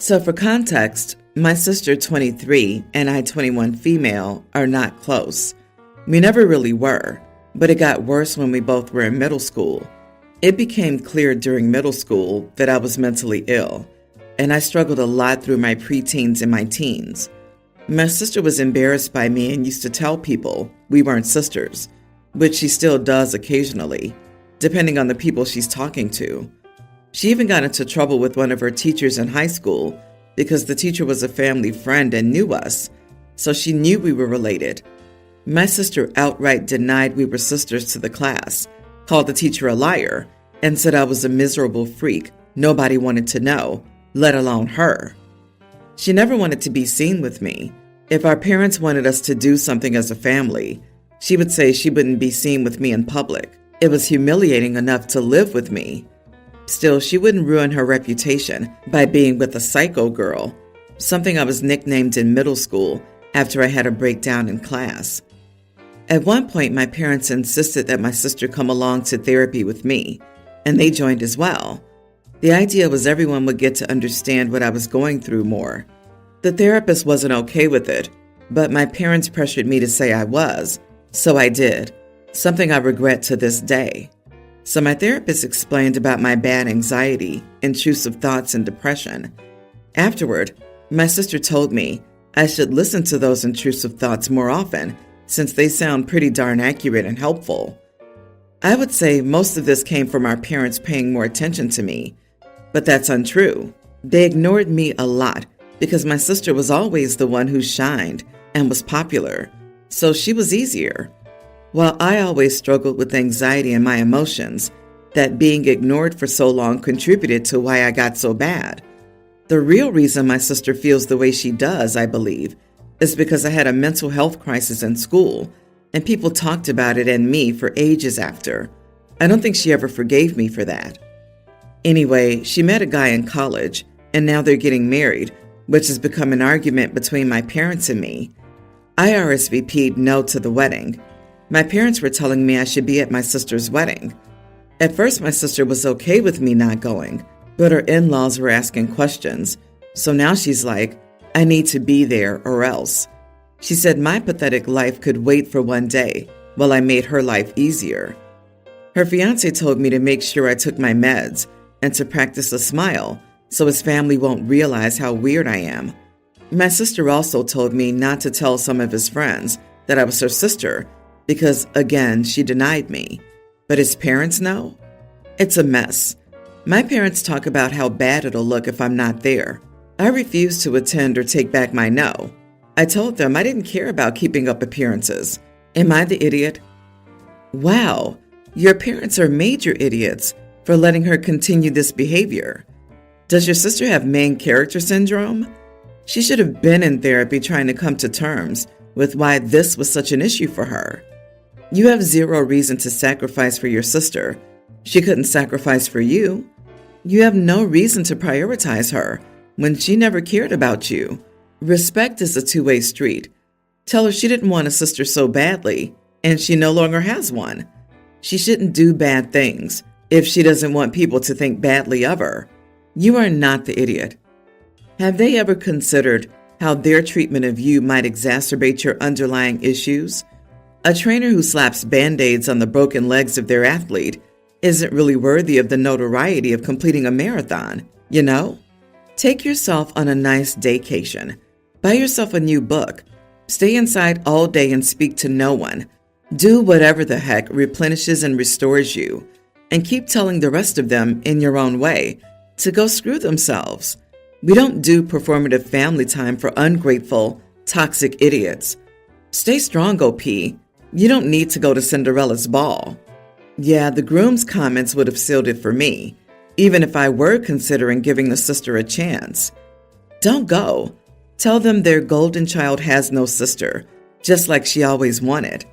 So for context, my sister 23 and I 21 female are not close. We never really were, but it got worse when we both were in middle school. It became clear during middle school that I was mentally ill, and I struggled a lot through my preteens and my teens. My sister was embarrassed by me and used to tell people we weren't sisters, which she still does occasionally, depending on the people she's talking to. She even got into trouble with one of her teachers in high school because the teacher was a family friend and knew us, so she knew we were related. My sister outright denied we were sisters to the class, called the teacher a liar, and said I was a miserable freak nobody wanted to know, let alone her. She never wanted to be seen with me. If our parents wanted us to do something as a family, she would say she wouldn't be seen with me in public. It was humiliating enough to live with me. Still, she wouldn't ruin her reputation by being with a psycho girl, something I was nicknamed in middle school after I had a breakdown in class. At one point, my parents insisted that my sister come along to therapy with me, and they joined as well. The idea was everyone would get to understand what I was going through more. The therapist wasn't okay with it, but my parents pressured me to say I was, so I did, something I regret to this day. So my therapist explained about my bad anxiety, intrusive thoughts, and depression. Afterward, my sister told me I should listen to those intrusive thoughts more often since they sound pretty darn accurate and helpful. I would say most of this came from our parents paying more attention to me, but that's untrue. They ignored me a lot because my sister was always the one who shined and was popular, so she was easier. While I always struggled with anxiety and my emotions, that being ignored for so long contributed to why I got so bad. The real reason my sister feels the way she does, I believe, is because I had a mental health crisis in school, and people talked about it and me for ages after. I don't think she ever forgave me for that. Anyway, she met a guy in college, and now they're getting married, which has become an argument between my parents and me. I RSVP'd no to the wedding. My parents were telling me I should be at my sister's wedding. At first, my sister was okay with me not going, but her in-laws were asking questions, so now she's like, I need to be there or else. She said my pathetic life could wait for one day while I made her life easier. Her fiancé told me to make sure I took my meds and to practice a smile so his family won't realize how weird I am. My sister also told me not to tell some of his friends that I was her sister because, again, she denied me. But his parents know? It's a mess. My parents talk about how bad it'll look if I'm not there. I refused to attend or take back my no. I told them I didn't care about keeping up appearances. Am I the idiot? Wow, your parents are major idiots for letting her continue this behavior. Does your sister have main character syndrome? She should have been in therapy trying to come to terms with why this was such an issue for her. You have zero reason to sacrifice for your sister. She couldn't sacrifice for you. You have no reason to prioritize her when she never cared about you. Respect is a two-way street. Tell her she didn't want a sister so badly, and she no longer has one. She shouldn't do bad things if she doesn't want people to think badly of her. You are not the idiot. Have they ever considered how their treatment of you might exacerbate your underlying issues? A trainer who slaps Band-Aids on the broken legs of their athlete isn't really worthy of the notoriety of completing a marathon, you know? Take yourself on a nice daycation. Buy yourself a new book. Stay inside all day and speak to no one. Do whatever the heck replenishes and restores you. And keep telling the rest of them in your own way to go screw themselves. We don't do performative family time for ungrateful, toxic idiots. Stay strong, OP. You don't need to go to Cinderella's ball. Yeah, the groom's comments would have sealed it for me, even if I were considering giving the sister a chance. Don't go. Tell them their golden child has no sister, just like she always wanted.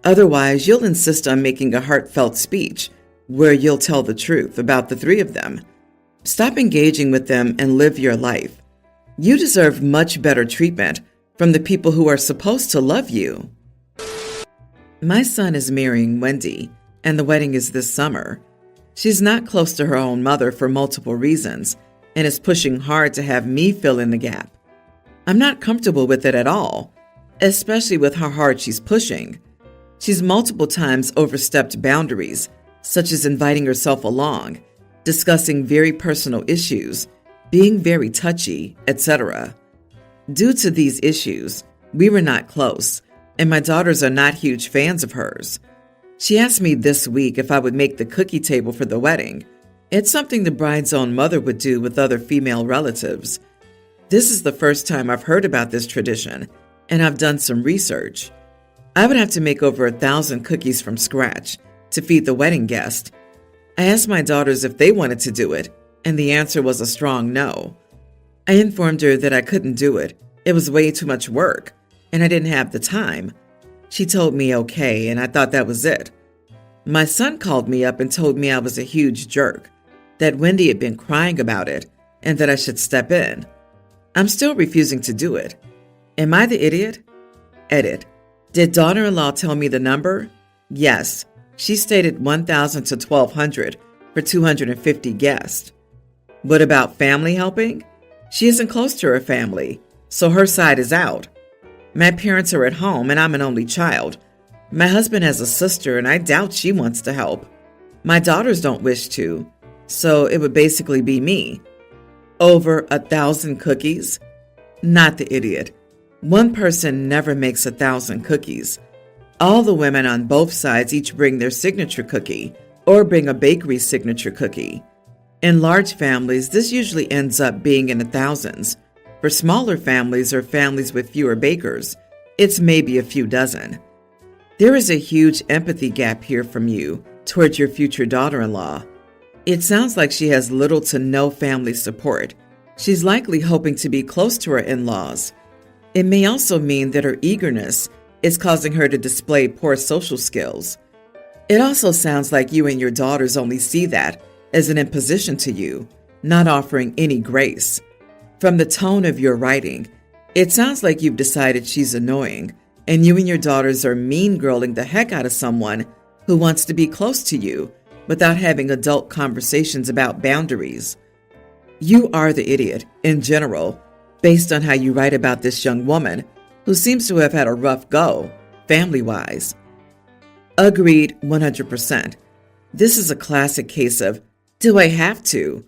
Otherwise, you'll insist on making a heartfelt speech where you'll tell the truth about the three of them. Stop engaging with them and live your life. You deserve much better treatment from the people who are supposed to love you. My son is marrying Wendy, and the wedding is this summer. She's not close to her own mother for multiple reasons, and is pushing hard to have me fill in the gap. I'm not comfortable with it at all, especially with how hard she's pushing. She's multiple times overstepped boundaries, such as inviting herself along, discussing very personal issues, being very touchy, etc. Due to these issues, we were not close, and my daughters are not huge fans of hers. She asked me this week if I would make the cookie table for the wedding. It's something the bride's own mother would do with other female relatives. This is the first time I've heard about this tradition, and I've done some research. I would have to make over 1,000 cookies from scratch to feed the wedding guest. I asked my daughters if they wanted to do it, and the answer was a strong no. I informed her that I couldn't do it. It was way too much work, and I didn't have the time. She told me okay, and I thought that was it. My son called me up and told me I was a huge jerk, that Wendy had been crying about it, and that I should step in. I'm still refusing to do it. Am I the idiot? Edit. Did daughter-in-law tell me the number? Yes. She stated 1,000 to 1,200 for 250 guests. What about family helping? She isn't close to her family, so her side is out. My parents are at home and I'm an only child. My husband has a sister and I doubt she wants to help. My daughters don't wish to, so it would basically be me. Over 1,000 cookies? Not the idiot. One person never makes 1,000 cookies. All the women on both sides each bring their signature cookie or bring a bakery signature cookie. In large families, this usually ends up being in the thousands. For smaller families or families with fewer bakers, it's maybe a few dozen. There is a huge empathy gap here from you towards your future daughter-in-law. It sounds like she has little to no family support. She's likely hoping to be close to her in-laws. It may also mean that her eagerness is causing her to display poor social skills. It also sounds like you and your daughters only see that as an imposition to you, not offering any grace. From the tone of your writing, it sounds like you've decided she's annoying, and you and your daughters are mean-girling the heck out of someone who wants to be close to you without having adult conversations about boundaries. You are the idiot, in general, based on how you write about this young woman who seems to have had a rough go, family-wise. Agreed 100%. This is a classic case of, do I have to?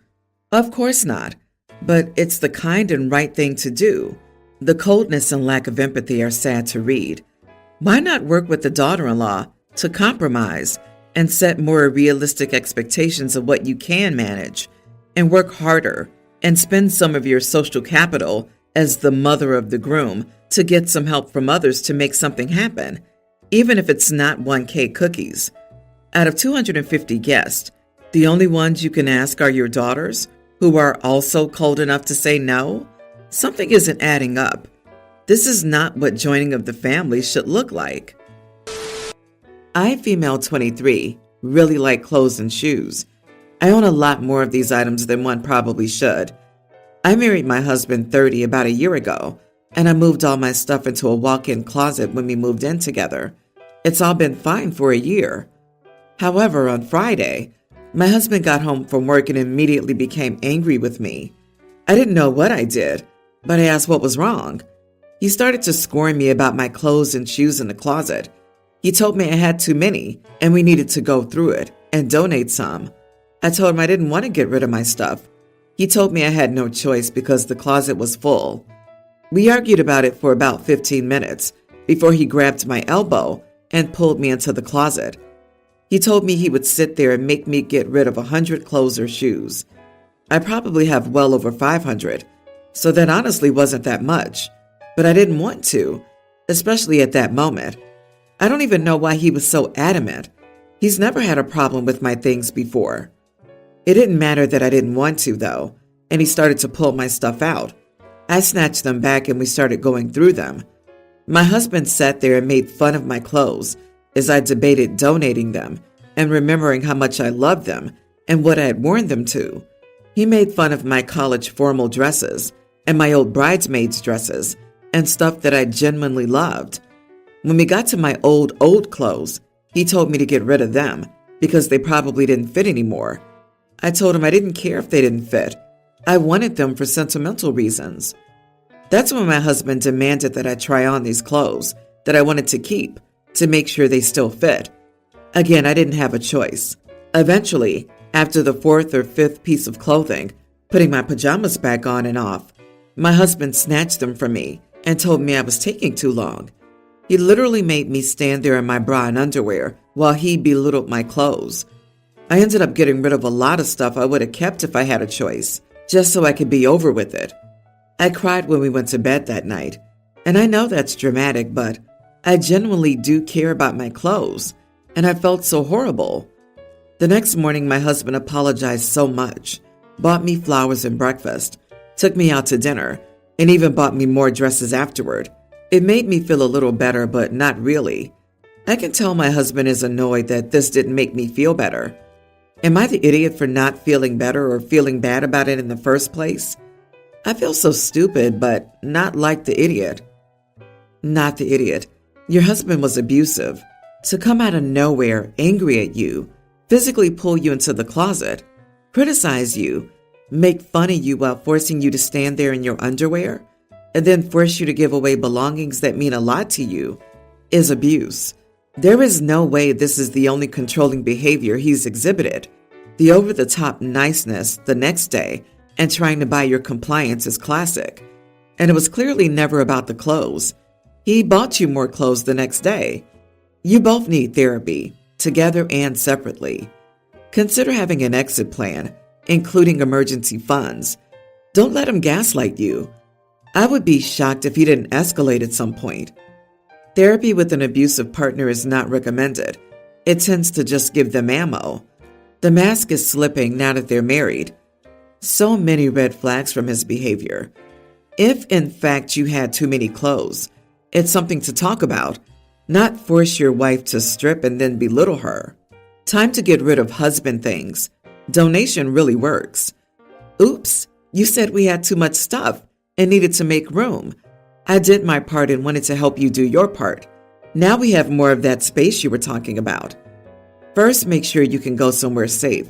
Of course not, but it's the kind and right thing to do. The coldness and lack of empathy are sad to read. Why not work with the daughter-in-law to compromise and set more realistic expectations of what you can manage, and work harder and spend some of your social capital as the mother of the groom to get some help from others to make something happen, even if it's not 1K cookies. Out of 250 guests, the only ones you can ask are your daughters, who are also cold enough to say no? Something isn't adding up. This is not what joining of the family should look like. I, female 23, really like clothes and shoes. I own a lot more of these items than one probably should. I married my husband 30 about a year ago, and I moved all my stuff into a walk-in closet when we moved in together. It's all been fine for a year. However, on Friday, my husband got home from work and immediately became angry with me. I didn't know what I did, but I asked what was wrong. He started to scorn me about my clothes and shoes in the closet. He told me I had too many and we needed to go through it and donate some. I told him I didn't want to get rid of my stuff. He told me I had no choice because the closet was full. We argued about it for about 15 minutes before he grabbed my elbow and pulled me into the closet. He told me he would sit there and make me get rid of 100 clothes or shoes. I probably have well over 500, so that honestly wasn't that much, but I didn't want to, especially at that moment. I don't even know why he was so adamant. He's never had a problem with my things before. It didn't matter that I didn't want to, though, and he started to pull my stuff out. I snatched them back and we started going through them. My husband sat there and made fun of my clothes as I debated donating them and remembering how much I loved them and what I had worn them to. He made fun of my college formal dresses and my old bridesmaids' dresses and stuff that I genuinely loved. When we got to my old clothes, he told me to get rid of them because they probably didn't fit anymore. I told him I didn't care if they didn't fit. I wanted them for sentimental reasons. That's when my husband demanded that I try on these clothes that I wanted to keep to make sure they still fit. Again, I didn't have a choice. Eventually, after the fourth or fifth piece of clothing, putting my pajamas back on and off, my husband snatched them from me and told me I was taking too long. He literally made me stand there in my bra and underwear while he belittled my clothes. I ended up getting rid of a lot of stuff I would have kept if I had a choice, just so I could be over with it. I cried when we went to bed that night, and I know that's dramatic, but I genuinely do care about my clothes, and I felt so horrible. The next morning, my husband apologized so much, bought me flowers and breakfast, took me out to dinner, and even bought me more dresses afterward. It made me feel a little better, but not really. I can tell my husband is annoyed that this didn't make me feel better. Am I the idiot for not feeling better or feeling bad about it in the first place? I feel so stupid, but not like the idiot. Not the idiot. Your husband was abusive. To come out of nowhere, angry at you, physically pull you into the closet, criticize you, make fun of you while forcing you to stand there in your underwear, and then force you to give away belongings that mean a lot to you, is abuse. There is no way this is the only controlling behavior he's exhibited. The over-the-top niceness the next day and trying to buy your compliance is classic. And it was clearly never about the clothes. He bought you more clothes the next day. You both need therapy, together and separately. Consider having an exit plan, including emergency funds. Don't let him gaslight you. I would be shocked if he didn't escalate at some point. Therapy with an abusive partner is not recommended. It tends to just give them ammo. The mask is slipping now that they're married. So many red flags from his behavior. If, in fact, you had too many clothes, it's something to talk about, not force your wife to strip and then belittle her. Time to get rid of husband things. Donation really works. Oops, you said we had too much stuff and needed to make room. I did my part and wanted to help you do your part. Now we have more of that space you were talking about. First, make sure you can go somewhere safe.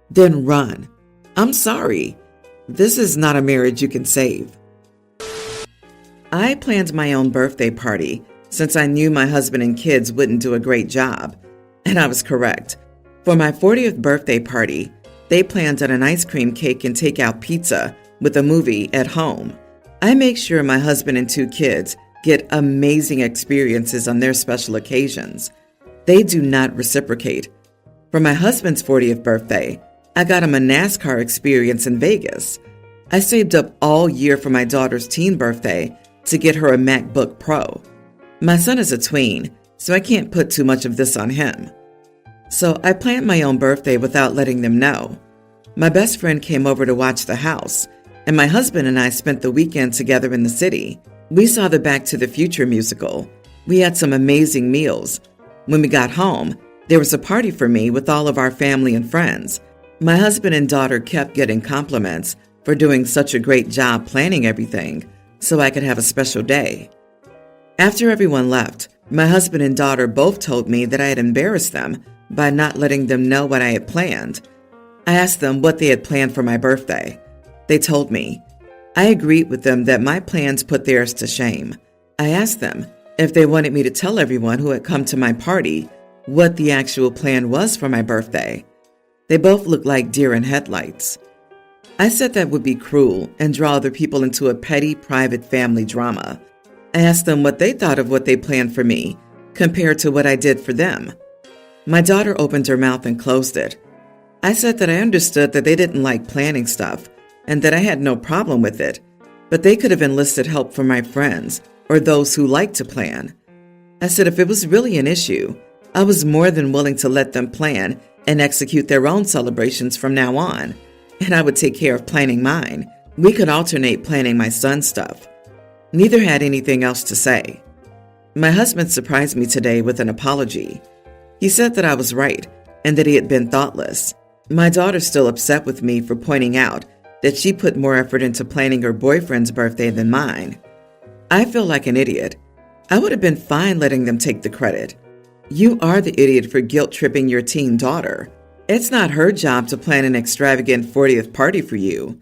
Then run. I'm sorry. This is not a marriage you can save. I planned my own birthday party since I knew my husband and kids wouldn't do a great job. And I was correct. For my 40th birthday party, they planned on an ice cream cake and takeout pizza with a movie at home. I make sure my husband and 2 kids get amazing experiences on their special occasions. They do not reciprocate. For my husband's 40th birthday, I got him a NASCAR experience in Vegas. I saved up all year for my daughter's teen birthday to get her a MacBook Pro. My son is a tween, so I can't put too much of this on him. So I planned my own birthday without letting them know. My best friend came over to watch the house, and my husband and I spent the weekend together in the city. We saw the Back to the Future musical. We had some amazing meals. When we got home, there was a party for me with all of our family and friends. My husband and daughter kept getting compliments for doing such a great job planning everything so I could have a special day. After everyone left, my husband and daughter both told me that I had embarrassed them by not letting them know what I had planned. I asked them what they had planned for my birthday. They told me. I agreed with them that my plans put theirs to shame. I asked them if they wanted me to tell everyone who had come to my party what the actual plan was for my birthday. They both looked like deer in headlights. I said that would be cruel and draw other people into a petty, private family drama. I asked them what they thought of what they planned for me compared to what I did for them. My daughter opened her mouth and closed it. I said that I understood that they didn't like planning stuff and that I had no problem with it, but they could have enlisted help from my friends or those who like to plan. I said if it was really an issue, I was more than willing to let them plan and execute their own celebrations from now on, and I would take care of planning mine. We could alternate planning my son's stuff. Neither had anything else to say. My husband surprised me today with an apology. He said that I was right and that he had been thoughtless. My daughter's still upset with me for pointing out that she put more effort into planning her boyfriend's birthday than mine. I feel like an idiot. I would have been fine letting them take the credit. You are the idiot for guilt-tripping your teen daughter. It's not her job to plan an extravagant 40th party for you.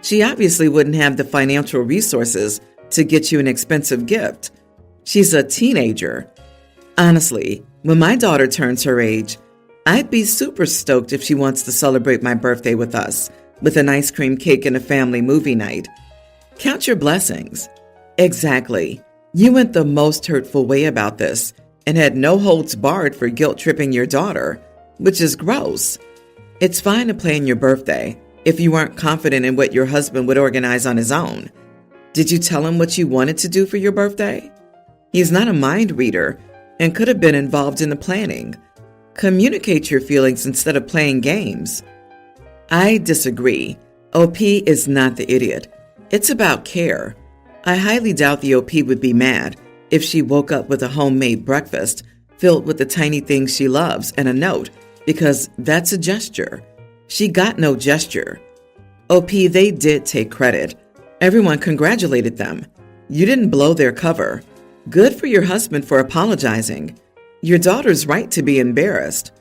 She obviously wouldn't have the financial resources to get you an expensive gift. She's a teenager. Honestly, when my daughter turns her age, I'd be super stoked if she wants to celebrate my birthday with us, with an ice cream cake and a family movie night. Count your blessings. Exactly. You went the most hurtful way about this and had no holds barred for guilt-tripping your daughter, which is gross. It's fine to plan your birthday if you aren't confident in what your husband would organize on his own. Did you tell him what you wanted to do for your birthday? He's not a mind reader and could have been involved in the planning. Communicate your feelings instead of playing games. I disagree. OP is not the idiot. It's about care. I highly doubt the OP would be mad if she woke up with a homemade breakfast filled with the tiny things she loves and a note, because that's a gesture. She got no gesture. OP, they did take credit. Everyone congratulated them. You didn't blow their cover. Good for your husband for apologizing. Your daughter's right to be embarrassed.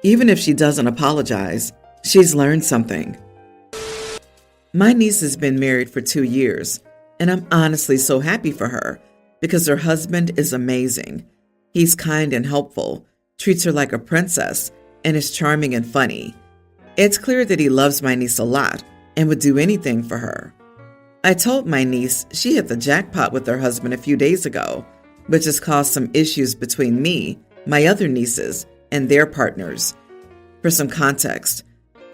Even if she doesn't apologize, she's learned something. My niece has been married for 2 years, and I'm honestly so happy for her because her husband is amazing. He's kind and helpful, treats her like a princess, and is charming and funny. It's clear that he loves my niece a lot and would do anything for her. I told my niece she hit the jackpot with her husband a few days ago, which has caused some issues between me, my other nieces, and their partners. For some context,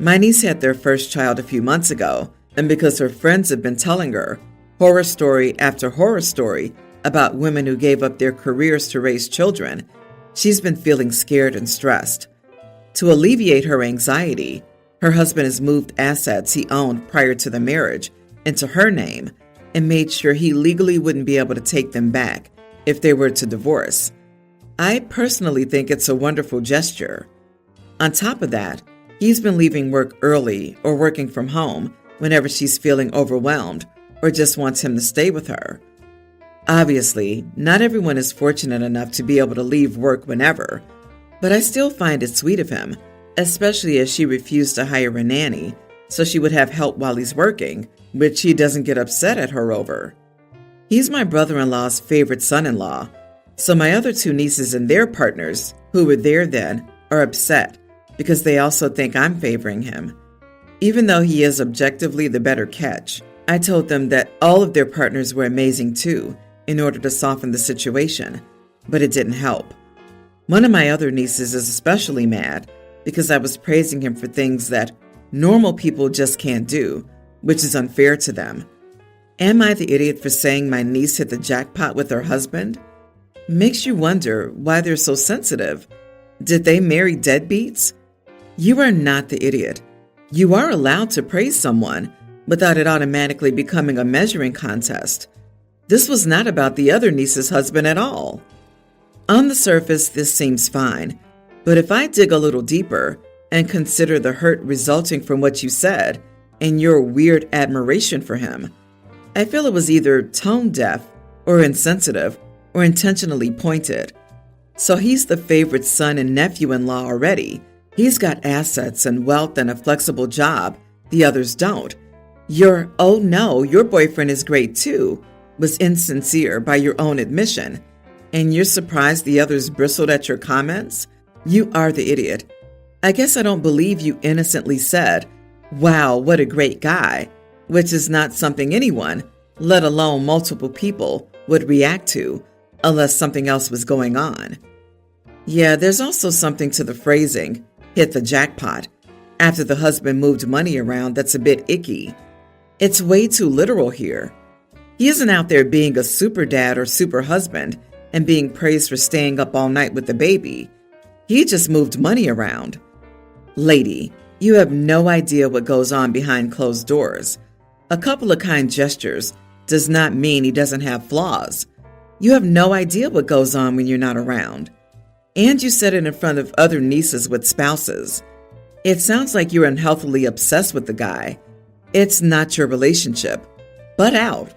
my niece had their first child a few months ago, and because her friends have been telling her horror story after horror story about women who gave up their careers to raise children, she's been feeling scared and stressed. To alleviate her anxiety, her husband has moved assets he owned prior to the marriage into her name and made sure he legally wouldn't be able to take them back if they were to divorce. I personally think it's a wonderful gesture. On top of that, he's been leaving work early or working from home whenever she's feeling overwhelmed or just wants him to stay with her. Obviously, not everyone is fortunate enough to be able to leave work whenever, but I still find it sweet of him, especially as she refused to hire a nanny so she would have help while he's working, which he doesn't get upset at her over. He's my brother-in-law's favorite son-in-law, so my other 2 nieces and their partners, who were there then, are upset because they also think I'm favoring him. Even though he is objectively the better catch, I told them that all of their partners were amazing too, in order to soften the situation, but it didn't help. One of my other nieces is especially mad because I was praising him for things that normal people just can't do, which is unfair to them. Am I the idiot for saying my niece hit the jackpot with her husband? Makes you wonder why they're so sensitive. Did they marry deadbeats? You are not the idiot. You are allowed to praise someone without it automatically becoming a measuring contest. This was not about the other niece's husband at all. On the surface, this seems fine, but if I dig a little deeper and consider the hurt resulting from what you said and your weird admiration for him, I feel it was either tone deaf or insensitive or intentionally pointed. So he's the favorite son and nephew-in-law already. He's got assets and wealth and a flexible job the others don't. Your, "Oh no, your boyfriend is great too," was insincere by your own admission, and you're surprised the others bristled at your comments? You are the idiot. I guess I don't believe you innocently said, "Wow, what a great guy," which is not something anyone, let alone multiple people, would react to, unless something else was going on. Yeah, there's also something to the phrasing, "hit the jackpot," after the husband moved money around that's a bit icky. It's way too literal here. He isn't out there being a super dad or super husband and being praised for staying up all night with the baby. He just moved money around. Lady, you have no idea what goes on behind closed doors. A couple of kind gestures does not mean he doesn't have flaws. You have no idea what goes on when you're not around. And you said it in front of other nieces with spouses. It sounds like you're unhealthily obsessed with the guy. It's not your relationship. Butt out.